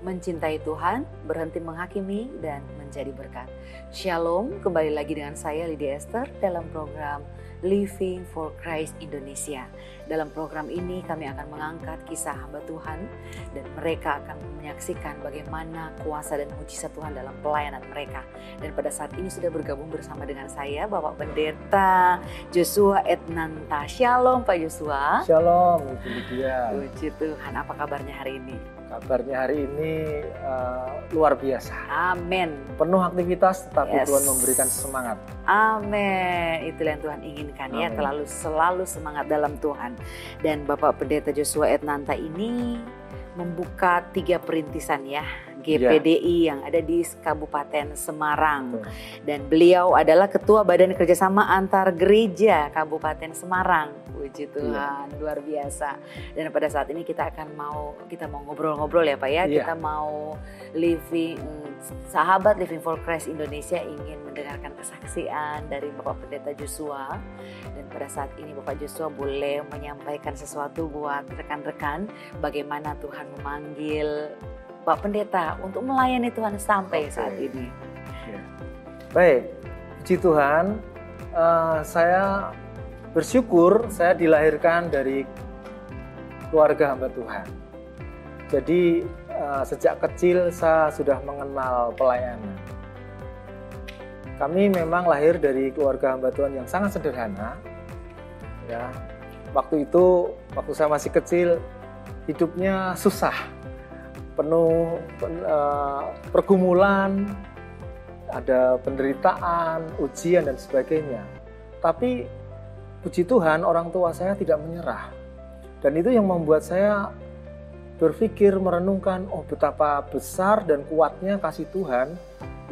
Mencintai Tuhan, berhenti menghakimi, dan menjadi berkat. Shalom, kembali lagi dengan saya Lydia Esther dalam program Living for Christ Indonesia. Dalam program ini kami akan mengangkat kisah hamba Tuhan dan mereka akan menyaksikan bagaimana kuasa dan mujizat Tuhan dalam pelayanan mereka. Dan pada saat ini sudah bergabung bersama dengan saya Bapak Pendeta Joshua Ednanta. Shalom Pak Joshua. Shalom Ibu Lydia. Puji Tuhan, apa kabarnya hari ini? Kabarnya hari ini luar biasa. Amin. Penuh aktivitas tetapi Yes. Tuhan memberikan semangat. Amin. Itulah yang Tuhan inginkan. Ya, selalu semangat dalam Tuhan. Dan Bapak Pendeta Joshua Ednanta ini membuka 3 perintisan ya, GPDI yang ada di Kabupaten Semarang. Betul. Dan beliau adalah Ketua Badan Kerjasama Antar Gereja Kabupaten Semarang. Puji Tuhan, luar biasa. Dan pada saat ini kita mau ngobrol-ngobrol ya Pak ya. Kita mau sahabat Living for Christ Indonesia ingin mendengarkan kesaksian dari Bapak Pendeta Joshua. Dan pada saat ini Bapak Joshua boleh menyampaikan sesuatu buat rekan-rekan bagaimana Tuhan memanggil Pak Pendeta untuk melayani Tuhan sampai saat ini. Ya. Baik, puji Tuhan, saya bersyukur saya dilahirkan dari keluarga hamba Tuhan. Jadi sejak kecil saya sudah mengenal pelayanan. Kami memang lahir dari keluarga hamba Tuhan yang sangat sederhana. Ya, waktu saya masih kecil, hidupnya susah, penuh pergumulan, ada penderitaan, ujian dan sebagainya. Tapi puji Tuhan orang tua saya tidak menyerah. Dan itu yang membuat saya berpikir, merenungkan, betapa besar dan kuatnya kasih Tuhan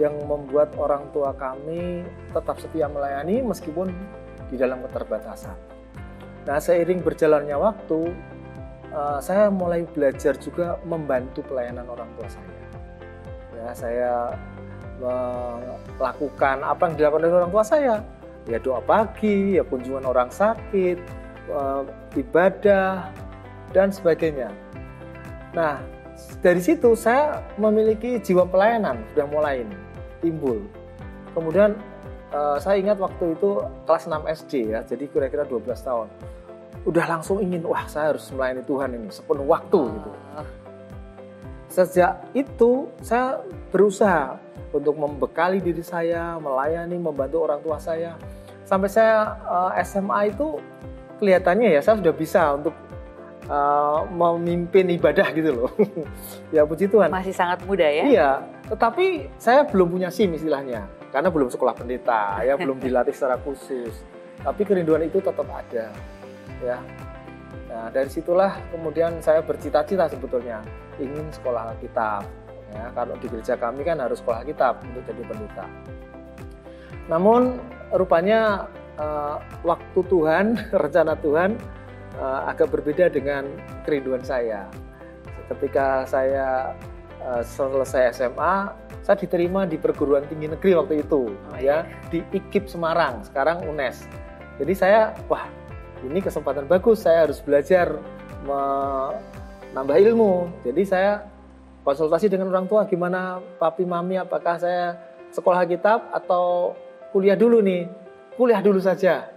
yang membuat orang tua kami tetap setia melayani meskipun di dalam keterbatasan. Nah, seiring berjalannya waktu, saya mulai belajar juga membantu pelayanan orang tua saya. Ya, saya melakukan apa yang dilakukan oleh orang tua saya. Ya doa pagi, ya kunjungan orang sakit, ibadah, dan sebagainya. Nah, dari situ saya memiliki jiwa pelayanan, sudah mulai timbul. Kemudian saya ingat waktu itu kelas 6 SD ya, jadi kira-kira 12 tahun. Udah langsung ingin, saya harus melayani Tuhan ini sepenuh waktu gitu. Sejak itu saya berusaha untuk membekali diri saya, melayani, membantu orang tua saya. Sampai saya SMA itu kelihatannya ya saya sudah bisa untuk memimpin ibadah gitu loh. Ya puji Tuhan. Masih sangat muda ya? Iya, tetapi saya belum punya SIM istilahnya. Karena belum sekolah pendeta, ya belum dilatih secara khusus. Tapi kerinduan itu tetap ada. Ya. Nah, dari situlah kemudian saya bercita-cita sebetulnya ingin sekolah Alkitab. Ya, kalau di gereja kami kan harus sekolah Alkitab untuk jadi pendeta. Namun rupanya waktu Tuhan, rencana Tuhan agak berbeda dengan kerinduan saya. Ketika saya selesai SMA, saya diterima di perguruan tinggi negeri waktu itu, ya di IKIP Semarang, sekarang UNES. Jadi saya, ini kesempatan bagus, saya harus belajar menambah ilmu. Jadi saya konsultasi dengan orang tua, gimana papi mami, apakah saya sekolah Alkitab atau kuliah dulu nih? Kuliah dulu saja.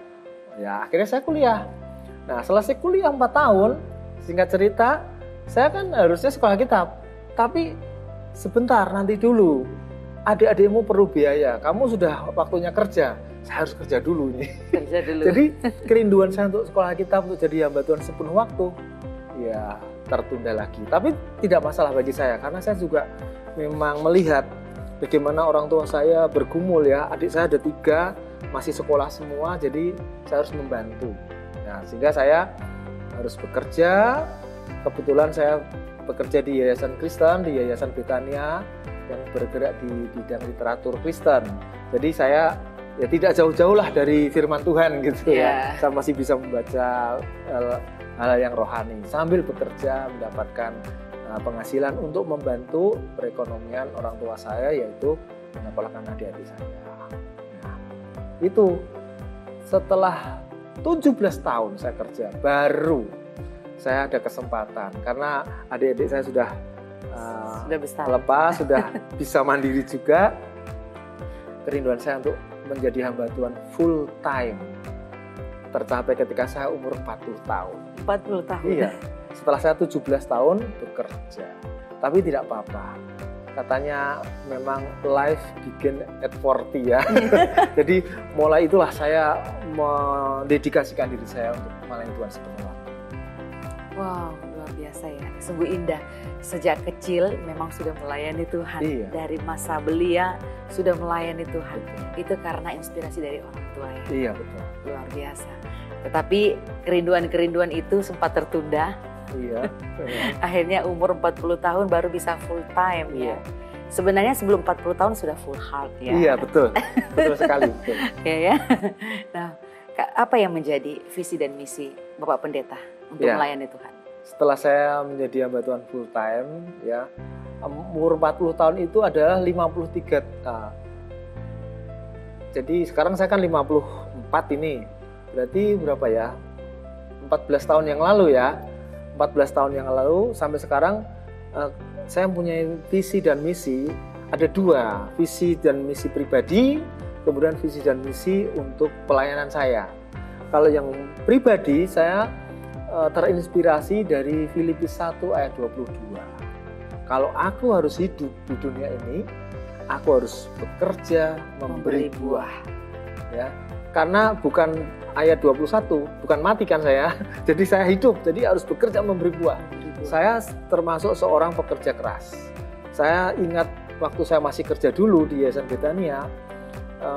Ya akhirnya saya kuliah. Nah selesai kuliah 4 tahun, singkat cerita, saya kan harusnya sekolah Alkitab. Tapi sebentar, nanti dulu. Adik-adikmu perlu biaya, kamu sudah waktunya kerja. Saya harus kerja dulu nih. Kerja dulu. Jadi kerinduan saya untuk sekolah Alkitab, untuk jadi hamba Tuhan sepenuh waktu, ya tertunda lagi. Tapi tidak masalah bagi saya, karena saya juga memang melihat bagaimana orang tua saya bergumul ya. Adik saya ada 3, masih sekolah semua, jadi saya harus membantu. Nah, sehingga saya harus bekerja. Kebetulan saya bekerja di Yayasan Kristen, di Yayasan Betania yang bergerak di bidang literatur Kristen. Jadi saya ya tidak jauh-jauh lah dari firman Tuhan gitu ya. Saya masih bisa membaca hal yang rohani sambil bekerja mendapatkan penghasilan untuk membantu perekonomian orang tua saya, yaitu menyekolahkan adik-adik saya. Nah, itu setelah 17 tahun saya kerja, baru saya ada kesempatan karena adik-adik saya sudah besar. lepas, sudah bisa mandiri juga. Kerinduan saya untuk menjadi hamba Tuhan full time tercapai ketika saya umur 40 tahun. 40 tahun. Iya. Setelah saya 17 tahun bekerja. Tapi tidak apa-apa. Katanya memang life begin at 40 ya. Jadi mulai itulah saya mendedikasikan diri saya untuk melayani Tuhan sepenuhnya. Wow, luar biasa ya. Sungguh indah. Sejak kecil memang sudah melayani Tuhan. Iya. Dari masa belia sudah melayani Tuhan. Itu karena inspirasi dari orang tua ya. Iya, betul. Luar biasa. Tetapi kerinduan-kerinduan itu sempat tertunda. Iya. Akhirnya umur 40 tahun baru bisa full time ya. Iya. Sebenarnya sebelum 40 tahun sudah full heart ya. Iya, betul. Betul sekali. Betul. Ya. Nah, apa yang menjadi visi dan misi Bapak Pendeta untuk Ya. melayani Tuhan? Setelah saya menjadi hamba Tuhan full time, ya, umur 40 tahun itu adalah 53. Jadi sekarang saya kan 54 ini. Berarti berapa ya? 14 tahun yang lalu ya. 14 tahun yang lalu sampai sekarang saya mempunyai visi dan misi. Ada dua, visi dan misi pribadi, kemudian visi dan misi untuk pelayanan saya. Kalau yang pribadi, saya terinspirasi dari Filipi 1 ayat 22. Kalau aku harus hidup di dunia ini, aku harus bekerja memberi buah. Ya. Karena bukan ayat 21, bukan mati kan saya. Jadi saya hidup, jadi harus bekerja memberi buah. Saya termasuk seorang pekerja keras. Saya ingat waktu saya masih kerja dulu di Yayasan Betania,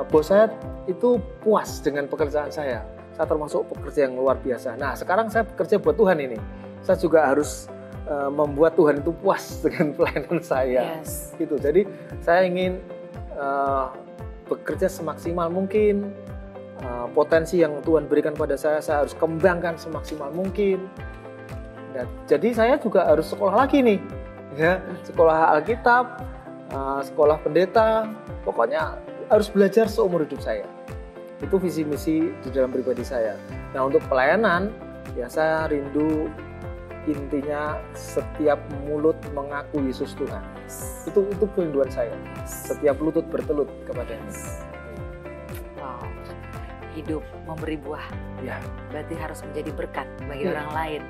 bos saya itu puas dengan pekerjaan saya. Saya termasuk pekerja yang luar biasa. Nah, sekarang saya bekerja buat Tuhan ini. Saya juga harus membuat Tuhan itu puas dengan pelayanan saya. Yes. Gitu. Jadi saya ingin bekerja semaksimal mungkin. Potensi yang Tuhan berikan pada saya harus kembangkan semaksimal mungkin. Dan, jadi saya juga harus sekolah lagi nih, ya, sekolah Alkitab, sekolah pendeta, pokoknya harus belajar seumur hidup saya. Itu visi misi di dalam pribadi saya. Nah, untuk pelayanan, ya saya rindu intinya setiap mulut mengaku Yesus Tuhan. Itu kerinduan saya. Setiap lutut bertelut kepadanya. Wow. Hidup memberi buah. Ya. Berarti harus menjadi berkat bagi orang lain.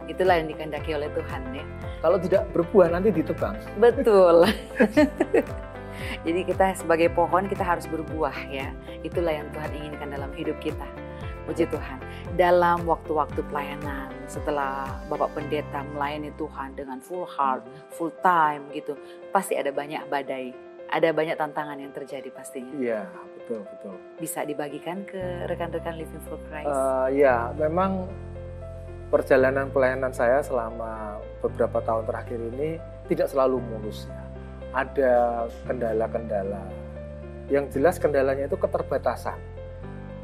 Itulah yang dikehendaki oleh Tuhan ya. Kalau tidak berbuah nanti ditebang. Betul. Jadi kita sebagai pohon kita harus berbuah ya. Itulah yang Tuhan inginkan dalam hidup kita. Puji Tuhan. Dalam waktu-waktu pelayanan setelah Bapak Pendeta melayani Tuhan dengan full heart, full time gitu, pasti ada banyak badai, ada banyak tantangan yang terjadi pastinya. Iya, betul. Bisa dibagikan ke rekan-rekan Living for Christ? Ya, memang perjalanan pelayanan saya selama beberapa tahun terakhir ini tidak selalu mulus ya. Ada kendala-kendala. Yang jelas kendalanya itu keterbatasan.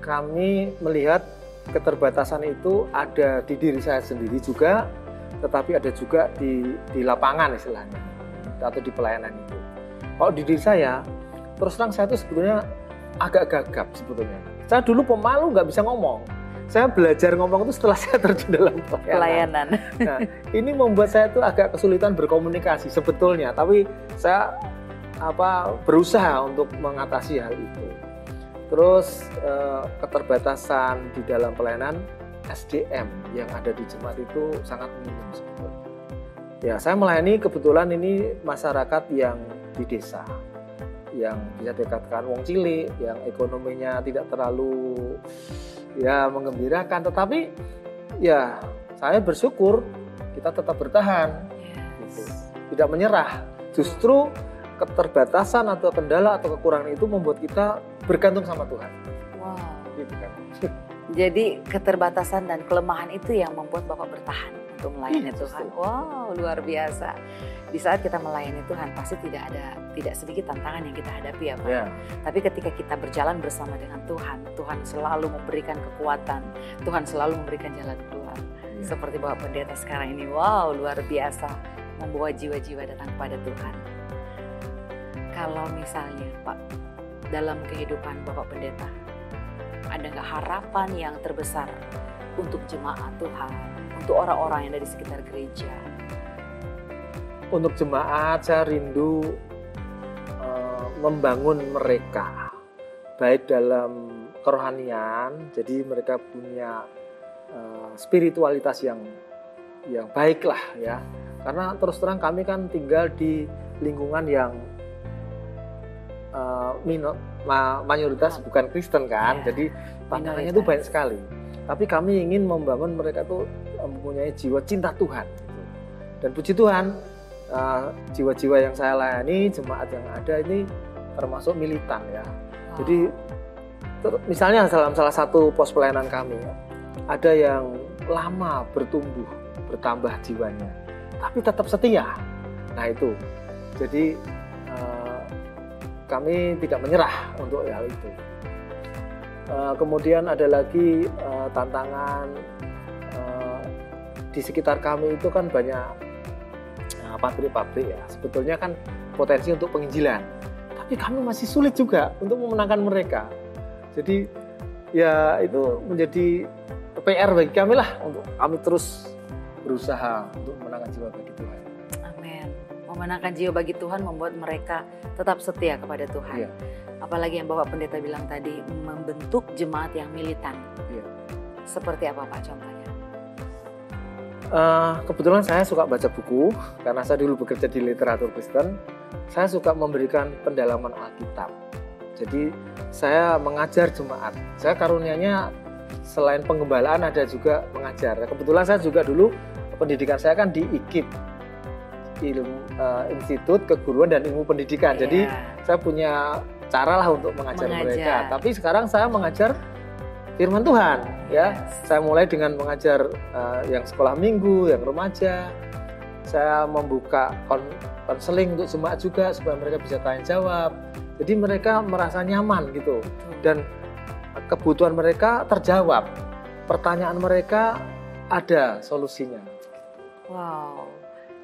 Kami melihat keterbatasan itu ada di diri saya sendiri juga, tetapi ada juga di lapangan istilahnya, atau di pelayanan itu. Kalau di diri saya, terus terang saya itu sebetulnya agak gagap sebetulnya. Saya dulu pemalu, nggak bisa ngomong. Saya belajar ngomong itu setelah saya terjun dalam pelayanan. Nah, ini membuat saya itu agak kesulitan berkomunikasi sebetulnya, tapi saya berusaha untuk mengatasi hal itu. Terus keterbatasan di dalam pelayanan SDM yang ada di jemaat itu sangat minim sebetulnya. Ya, saya melayani kebetulan ini masyarakat yang di desa, yang bisa dikatakan wong cilik, yang ekonominya tidak terlalu ya menggembirakan, tetapi ya saya bersyukur kita tetap bertahan, gitu. Tidak menyerah. Justru keterbatasan atau kendala atau kekurangan itu membuat kita bergantung sama Tuhan. Wow. Gitu kan. Jadi keterbatasan dan kelemahan itu yang membuat Bapak bertahan untuk melayani Tuhan. Wow, luar biasa. Di saat kita melayani Tuhan pasti tidak sedikit tantangan yang kita hadapi ya Pak. Yeah. Tapi ketika kita berjalan bersama dengan Tuhan, Tuhan selalu memberikan kekuatan, Tuhan selalu memberikan jalan keluar. Yeah. Seperti Bapak Pendeta sekarang ini, wow, luar biasa membawa jiwa-jiwa datang kepada Tuhan. Kalau misalnya Pak, dalam kehidupan Bapak Pendeta, ada nggak harapan yang terbesar untuk jemaat Tuhan, untuk orang-orang yang ada di sekitar gereja? Untuk jemaat saya rindu membangun mereka baik dalam kerohanian, jadi mereka punya spiritualitas yang baik lah ya. Karena terus terang kami kan tinggal di lingkungan yang mayoritas bukan Kristen kan, jadi tantangannya itu banyak sekali. Tapi kami ingin membangun mereka tuh mempunyai jiwa cinta Tuhan. Dan puji Tuhan, jiwa-jiwa yang saya layani, jemaat yang ada ini termasuk militan ya. Jadi misalnya dalam salah satu pos pelayanan kami, ada yang lama bertumbuh, bertambah jiwanya, tapi tetap setia. Nah itu, jadi kami tidak menyerah untuk hal itu. Kemudian ada lagi tantangan di sekitar kami itu kan banyak pabrik-pabrik ya. Sebetulnya kan potensi untuk penginjilan, tapi kami masih sulit juga untuk memenangkan mereka. Jadi ya itu menjadi PR bagi kami lah, untuk kami terus berusaha untuk memenangkan jiwa bagi Tuhan. Amin. Memenangkan jiwa bagi Tuhan membuat mereka tetap setia kepada Tuhan. Iya. Apalagi yang Bapak Pendeta bilang tadi, membentuk jemaat yang militan. Iya. Seperti apa Pak contohnya? Kebetulan saya suka baca buku, karena saya dulu bekerja di literatur Kristen. Saya suka memberikan pendalaman Alkitab. Jadi saya mengajar jemaat. Saya karunianya selain penggembalaan ada juga mengajar. Kebetulan saya juga dulu pendidikan saya kan di IKIP, Institut Keguruan dan Ilmu Pendidikan. Jadi saya punya cara lah untuk mengajar mereka. Tapi sekarang saya mengajar firman Tuhan ya. Saya mulai dengan mengajar yang sekolah minggu, yang remaja. Saya membuka konseling untuk jemaat juga supaya mereka bisa tanya jawab. Jadi mereka merasa nyaman gitu, dan kebutuhan mereka terjawab, pertanyaan mereka ada solusinya. Wow,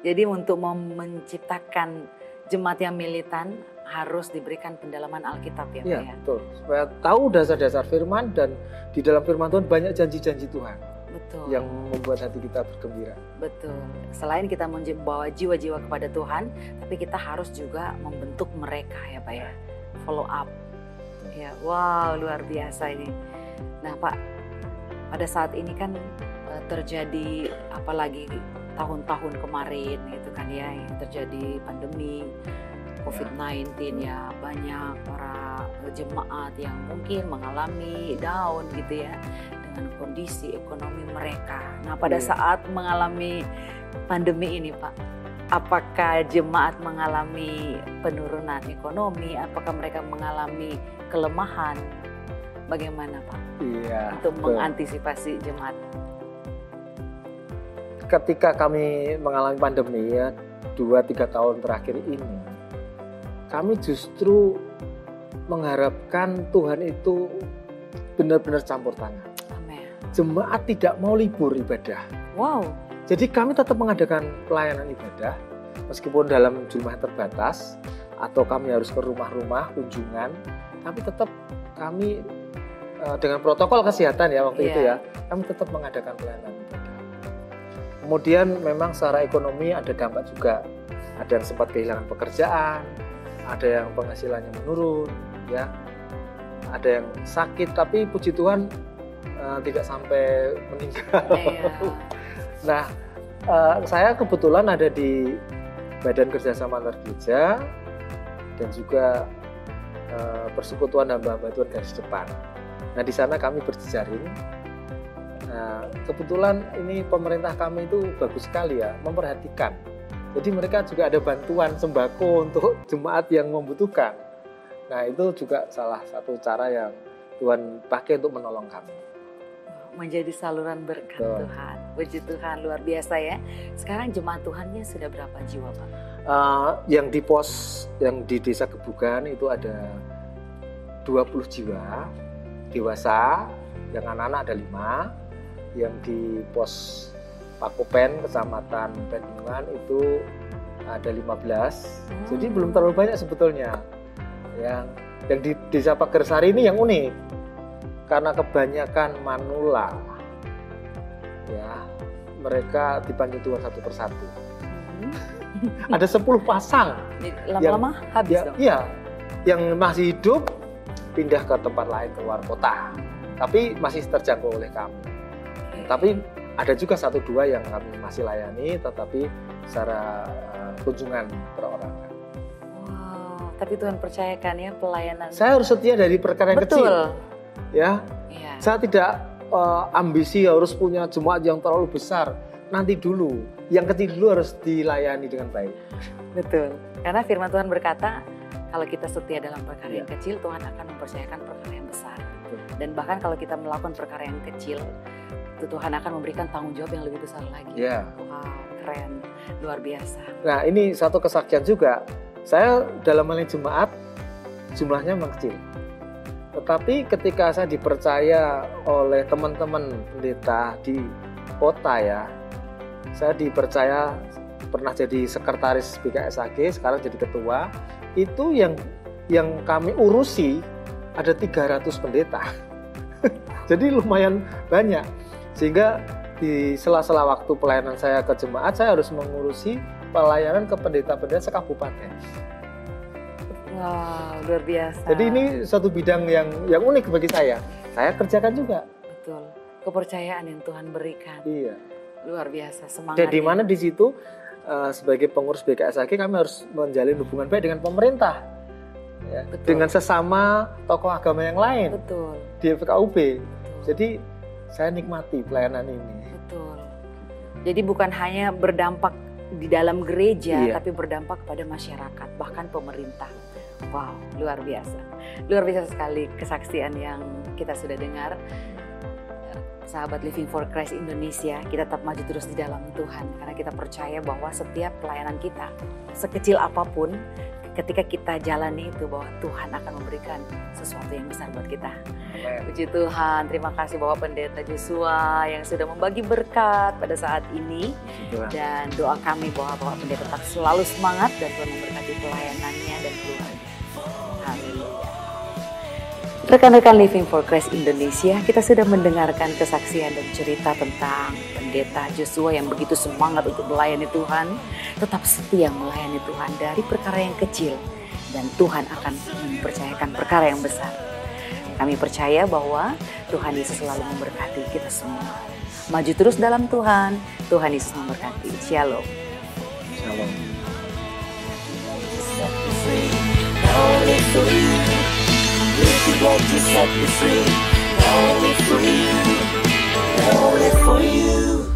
jadi untuk menciptakan jemaat yang militan harus diberikan pendalaman Alkitab ya Pak ya? Iya, betul. Supaya tahu dasar-dasar firman, dan di dalam firman Tuhan banyak janji-janji Tuhan. Betul. Yang membuat hati kita bergembira. Betul. Selain kita membawa jiwa-jiwa kepada Tuhan, tapi kita harus juga membentuk mereka ya Pak ya. Follow up. Ya, wow, luar biasa ini. Nah Pak, pada saat ini kan terjadi apalagi tahun-tahun kemarin gitu kan ya, yang terjadi pandemi COVID-19 ya, banyak para jemaat yang mungkin mengalami down gitu ya dengan kondisi ekonomi mereka. Nah pada saat mengalami pandemi ini Pak, apakah jemaat mengalami penurunan ekonomi? Apakah mereka mengalami kelemahan? Bagaimana Pak? Iya. Untuk mengantisipasi jemaat. Ketika kami mengalami pandemi ya 2-3 tahun terakhir ini, kami justru mengharapkan Tuhan itu benar-benar campur tangan. Amin. Jemaat tidak mau libur ibadah. Wow. Jadi kami tetap mengadakan pelayanan ibadah meskipun dalam jumlah terbatas, atau kami harus ke rumah-rumah kunjungan, tapi tetap kami dengan protokol kesehatan ya waktu itu ya, kami tetap mengadakan pelayanan ibadah. Kemudian memang secara ekonomi ada dampak juga. Ada yang sempat kehilangan pekerjaan, ada yang penghasilannya menurun ya, ada yang sakit, tapi puji Tuhan tidak sampai meninggal. Nah, saya kebetulan ada di Badan Kerjasama Antar Gereja dan juga Persekutuan Hamba-hamba Tuhan Garis Depan. Nah, di sana kami berjejaring. Nah, kebetulan ini pemerintah kami itu bagus sekali ya, memperhatikan. Jadi mereka juga ada bantuan sembako untuk jemaat yang membutuhkan. Nah, itu juga salah satu cara yang Tuhan pakai untuk menolong kami. Menjadi saluran berkat Tuhan. Puji Tuhan, luar biasa ya. Sekarang jemaat Tuhannya sudah berapa jiwa Pak? Yang di pos yang di Desa Gebugan itu ada 20 jiwa dewasa, yang anak-anak ada 5. Yang di pos Pakopen, Kecamatan Pendungan itu ada 15. Jadi belum terlalu banyak sebetulnya. Yang di Desa Pagersari ini yang unik, karena kebanyakan manula ya, mereka dipanggil Tuhan satu persatu. Ada 10 pasang. Lama-lama habis dong? Iya, yang masih hidup pindah ke tempat lain, keluar kota. Tapi masih terjangkau oleh kami. Tapi ada juga 1-2 yang kami masih layani, tetapi secara kunjungan perorangan. Wow, tapi Tuhan percayakan ya pelayanan. Saya harus setia dari perkara yang kecil. Ya, iya. Saya tidak ambisi harus punya jemaat yang terlalu besar. Nanti dulu, yang kecil dulu harus dilayani dengan baik. Betul, karena firman Tuhan berkata, kalau kita setia dalam perkara yang kecil, Tuhan akan mempercayakan perkara yang besar. Betul. Dan bahkan kalau kita melakukan perkara yang kecil, Tuhan akan memberikan tanggung jawab yang lebih besar lagi. Ya. Wow, keren, luar biasa. Nah, ini satu kesaksian juga. Saya dalam melayani jemaat, jumlahnya memang kecil. Tetapi ketika saya dipercaya oleh teman-teman pendeta di kota ya, saya dipercaya pernah jadi sekretaris BKSAG, sekarang jadi ketua. Itu yang kami urusi ada 300 pendeta. Jadi lumayan banyak. Sehingga di sela-sela waktu pelayanan saya ke jemaat, saya harus mengurusi pelayanan ke pendeta-pendeta sekabupaten. Wow, luar biasa. Jadi ini satu bidang yang unik bagi saya. Saya kerjakan juga. Betul. Kepercayaan yang Tuhan berikan. Iya. Luar biasa, semangat. Dan di mana di situ sebagai pengurus BKSAG kami harus menjalin hubungan baik dengan pemerintah, ya, dengan sesama tokoh agama yang lain. Betul. Di FKUB. Betul. Jadi saya nikmati pelayanan ini. Betul. Jadi bukan hanya berdampak di dalam gereja, iya, tapi berdampak kepada masyarakat, bahkan pemerintah. Wow, luar biasa. Luar biasa sekali kesaksian yang kita sudah dengar. Sahabat Living for Christ Indonesia, kita tetap maju terus di dalam Tuhan. Karena kita percaya bahwa setiap pelayanan kita, sekecil apapun, ketika kita jalani itu, bahwa Tuhan akan memberikan sesuatu yang besar buat kita. Puji Tuhan, terima kasih Bapak Pendeta Joshua yang sudah membagi berkat pada saat ini. Dan doa kami bahwa Bapak Pendeta tetap selalu semangat dan Tuhan memberkati pelayanannya dan keluarga. Amin. Rekan-rekan Living for Christ Indonesia, kita sudah mendengarkan kesaksian dan cerita tentang Pendeta Joshua yang begitu semangat untuk melayani Tuhan, tetap setia melayani Tuhan dari perkara yang kecil, dan Tuhan akan mempercayakan perkara yang besar. Kami percaya bahwa Tuhan Yesus selalu memberkati kita semua. Maju terus dalam Tuhan, Tuhan Yesus memberkati. Shalom. Shalom. Set me free, only for you, only for you.